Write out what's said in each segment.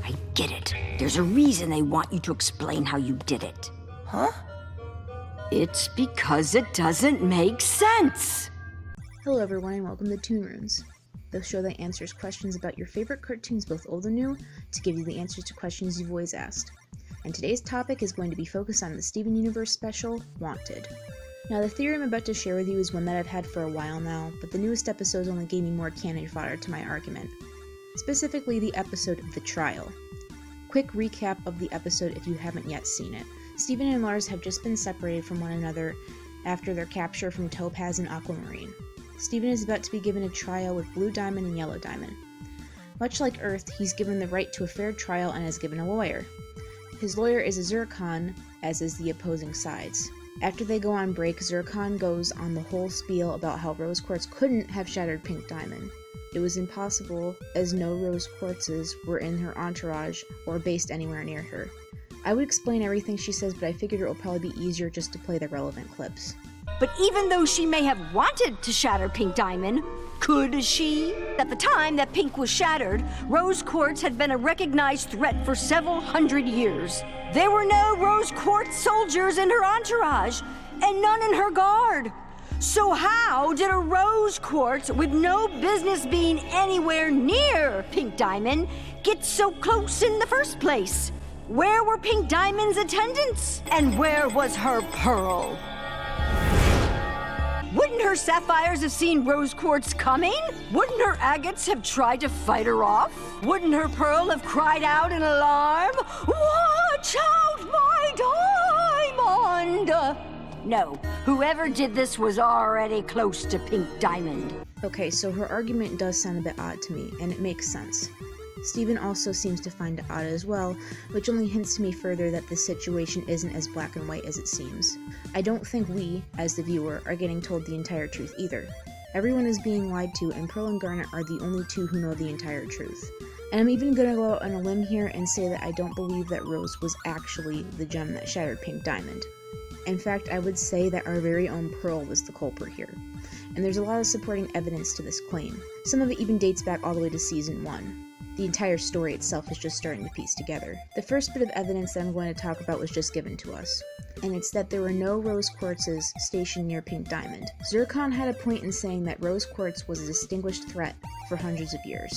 I get it. There's a reason they want you to explain how you did it. Huh? It's because it doesn't make sense. Hello everyone and welcome to Toon Rooms, the show that answers questions about your favorite cartoons, both old and new, to give you the answers to questions you've always asked. And today's topic is going to be focused on the Steven Universe special, Wanted. Now the theory I'm about to share with you is one that I've had for a while now, but the newest episodes only gave me more cannon fodder to my argument. Specifically the episode The Trial. Quick recap of the episode if you haven't yet seen it. Steven and Lars have just been separated from one another after their capture from Topaz and Aquamarine. Steven is about to be given a trial with Blue Diamond and Yellow Diamond. Much like Earth, he's given the right to a fair trial and is given a lawyer. His lawyer is a Zircon, as is the opposing sides. After they go on break, Zircon goes on the whole spiel about how rose quartz couldn't have shattered Pink Diamond. It was impossible, as no rose quartzes were in her entourage or based anywhere near her. I would explain everything she says, but I figured it will probably be easier just to play the relevant clips. But even though she may have wanted to shatter Pink Diamond, could she? At the time that Pink was shattered, rose quartz had been a recognized threat for several hundred years. There were no rose quartz soldiers in her entourage, and none in her guard. So how did a rose quartz with no business being anywhere near Pink Diamond get so close in the first place? Where were Pink Diamond's attendants? And where was her pearl? Wouldn't her sapphires have seen rose quartz coming? Wouldn't her agates have tried to fight her off? Wouldn't her pearl have cried out in alarm? Watch out, my diamond! No, whoever did this was already close to Pink Diamond. Okay, so her argument does sound a bit odd to me, and it makes sense. Steven also seems to find it odd as well, which only hints to me further that this situation isn't as black and white as it seems. I don't think we, as the viewer, are getting told the entire truth either. Everyone is being lied to, and Pearl and Garnet are the only two who know the entire truth. And I'm even gonna go out on a limb here and say that I don't believe that Rose was actually the gem that shattered Pink Diamond. In fact, I would say that our very own Pearl was the culprit here. And there's a lot of supporting evidence to this claim. Some of it even dates back all the way to Season 1. The entire story itself is just starting to piece together. The first bit of evidence that I'm going to talk about was just given to us, and it's that there were no rose quartzes stationed near Pink Diamond. Zircon had a point in saying that rose quartz was a distinguished threat for hundreds of years.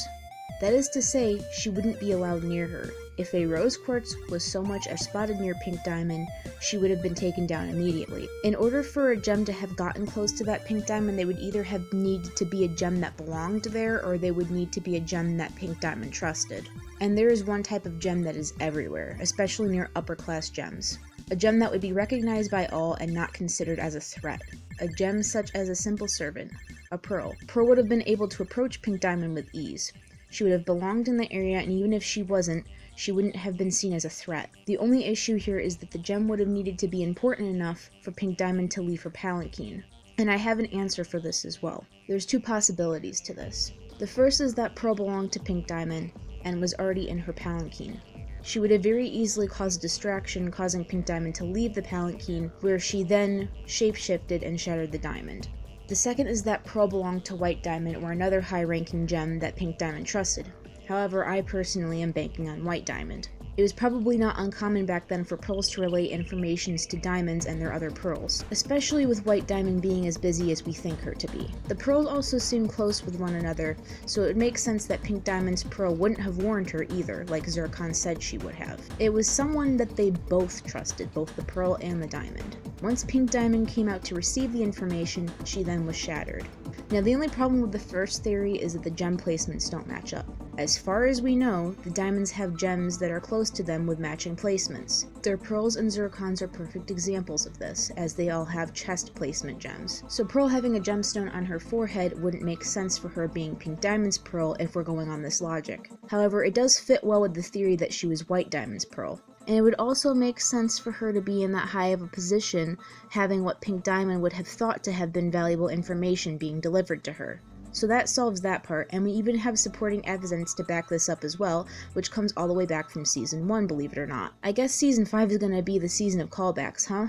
That is to say, she wouldn't be allowed near her. If a rose quartz was so much as spotted near Pink Diamond, she would have been taken down immediately. In order for a gem to have gotten close to that Pink Diamond, they would either have needed to be a gem that belonged there, or they would need to be a gem that Pink Diamond trusted. And there is one type of gem that is everywhere, especially near upper-class gems. A gem that would be recognized by all and not considered as a threat. A gem such as a simple servant, a pearl. Pearl would have been able to approach Pink Diamond with ease. She would have belonged in the area, and even if she wasn't, she wouldn't have been seen as a threat. The only issue here is that the gem would have needed to be important enough for Pink Diamond to leave her palanquin. And I have an answer for this as well. There's two possibilities to this. The first is that Pearl belonged to Pink Diamond and was already in her palanquin. She would have very easily caused a distraction, causing Pink Diamond to leave the palanquin, where she then shapeshifted and shattered the diamond. The second is that Pearl belonged to White Diamond, or another high-ranking gem that Pink Diamond trusted. However, I personally am banking on White Diamond. It was probably not uncommon back then for pearls to relay informations to diamonds and their other pearls, especially with White Diamond being as busy as we think her to be. The pearls also seem close with one another, so it would make sense that Pink Diamond's pearl wouldn't have warned her either, like Zircon said she would have. It was someone that they both trusted, both the pearl and the diamond. Once Pink Diamond came out to receive the information, she then was shattered. Now the only problem with the first theory is that the gem placements don't match up. As far as we know, the diamonds have gems that are close to them with matching placements. Their pearls and zircons are perfect examples of this, as they all have chest placement gems. So Pearl having a gemstone on her forehead wouldn't make sense for her being Pink Diamond's pearl if we're going on this logic. However, it does fit well with the theory that she was White Diamond's pearl. And it would also make sense for her to be in that high of a position, having what Pink Diamond would have thought to have been valuable information being delivered to her. So that solves that part, and we even have supporting evidence to back this up as well, which comes all the way back from Season 1, believe it or not. I guess Season 5 is gonna be the season of callbacks, huh?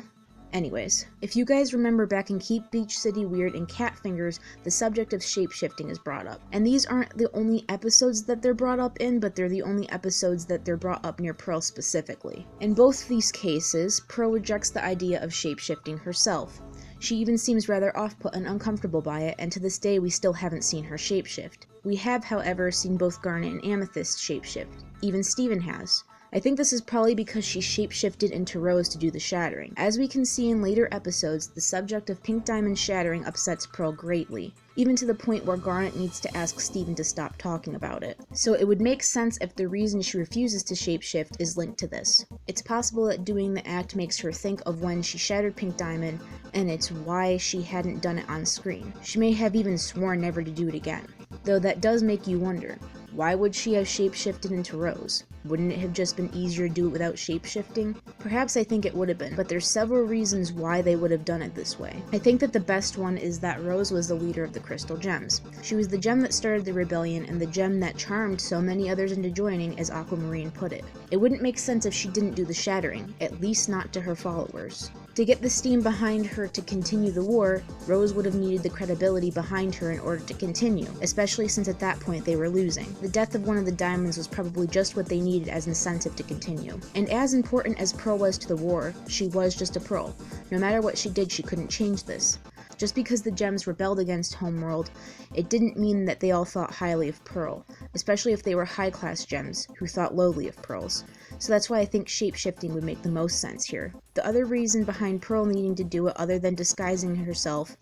Anyways, if you guys remember back in Keep Beach City Weird and Cat Fingers, the subject of shapeshifting is brought up. And these aren't the only episodes that they're brought up in, but they're the only episodes that they're brought up near Pearl specifically. In both these cases, Pearl rejects the idea of shapeshifting herself. She even seems rather off-put and uncomfortable by it, and to this day we still haven't seen her shapeshift. We have, however, seen both Garnet and Amethyst shapeshift. Even Steven has. I think this is probably because she shapeshifted into Rose to do the shattering. As we can see in later episodes, the subject of Pink Diamond shattering upsets Pearl greatly, even to the point where Garnet needs to ask Steven to stop talking about it. So it would make sense if the reason she refuses to shapeshift is linked to this. It's possible that doing the act makes her think of when she shattered Pink Diamond, and it's why she hadn't done it on screen. She may have even sworn never to do it again. Though that does make you wonder, why would she have shapeshifted into Rose? Wouldn't it have just been easier to do it without shapeshifting? Perhaps I think it would have been, but there's several reasons why they would have done it this way. I think that the best one is that Rose was the leader of the Crystal Gems. She was the gem that started the rebellion and the gem that charmed so many others into joining, as Aquamarine put it. It wouldn't make sense if she didn't do the shattering, at least not to her followers. To get the steam behind her to continue the war, Rose would have needed the credibility behind her in order to continue, especially since at that point they were losing. The death of one of the diamonds was probably just what they needed as incentive to continue. And as important as Pearl was to the war, she was just a Pearl. No matter what she did, she couldn't change this. Just because the gems rebelled against Homeworld, it didn't mean that they all thought highly of Pearl, especially if they were high-class gems who thought lowly of Pearls. So that's why I think shapeshifting would make the most sense here. The other reason behind Pearl needing to do it other than disguising herself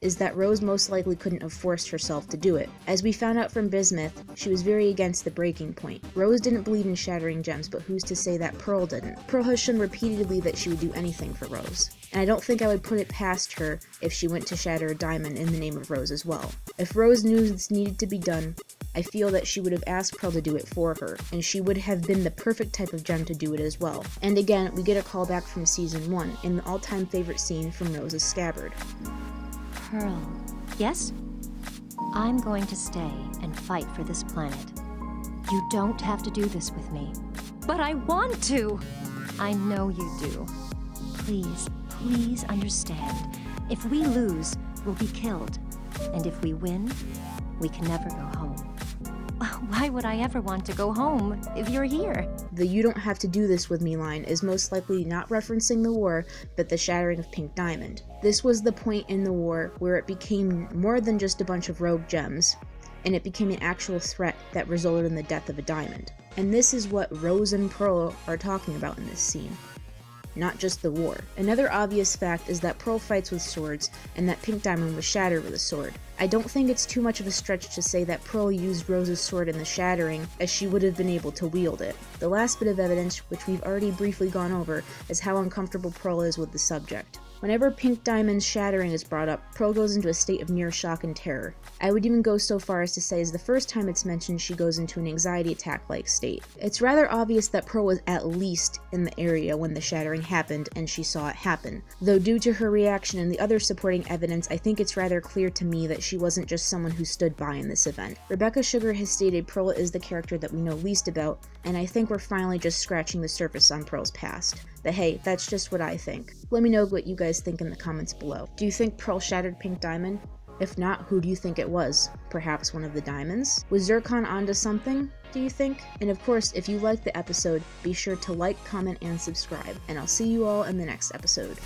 is that Rose most likely couldn't have forced herself to do it. As we found out from Bismuth, she was very against the breaking point. Rose didn't believe in shattering gems, but who's to say that Pearl didn't? Pearl has shown repeatedly that she would do anything for Rose. And I don't think I would put it past her if she went to shatter a diamond in the name of Rose as well. If Rose knew this needed to be done, I feel that she would have asked Pearl to do it for her, and she would have been the perfect type of gem to do it as well. And again, we get a callback from Season 1, in the all-time favorite scene from Rose's Scabbard. Pearl. Yes? I'm going to stay and fight for this planet. You don't have to do this with me. But I want to! I know you do. Please, please understand. If we lose, we'll be killed. And if we win, we can never go home. Why would I ever want to go home if you're here? The "you don't have to do this with me" line is most likely not referencing the war, but the shattering of Pink Diamond. This was the point in the war where it became more than just a bunch of rogue gems, and it became an actual threat that resulted in the death of a diamond. And this is what Rose and Pearl are talking about in this scene. Not just the war. Another obvious fact is that Pearl fights with swords, and that Pink Diamond was shattered with a sword. I don't think it's too much of a stretch to say that Pearl used Rose's sword in the shattering, as she would have been able to wield it. The last bit of evidence, which we've already briefly gone over, is how uncomfortable Pearl is with the subject. Whenever Pink Diamond's shattering is brought up, Pearl goes into a state of near shock and terror. I would even go so far as to say, as the first time it's mentioned, she goes into an anxiety attack-like state. It's rather obvious that Pearl was at least in the area when the shattering happened, and she saw it happen. Though due to her reaction and the other supporting evidence, I think it's rather clear to me that she wasn't just someone who stood by in this event. Rebecca Sugar has stated Pearl is the character that we know least about, and I think we're finally just scratching the surface on Pearl's past. But hey, that's just what I think. Let me know what you guys think in the comments below. Do you think Pearl shattered Pink Diamond? If not, who do you think it was? Perhaps one of the diamonds? Was Zircon onto something, do you think? And of course, if you liked the episode, be sure to like, comment, and subscribe. And I'll see you all in the next episode.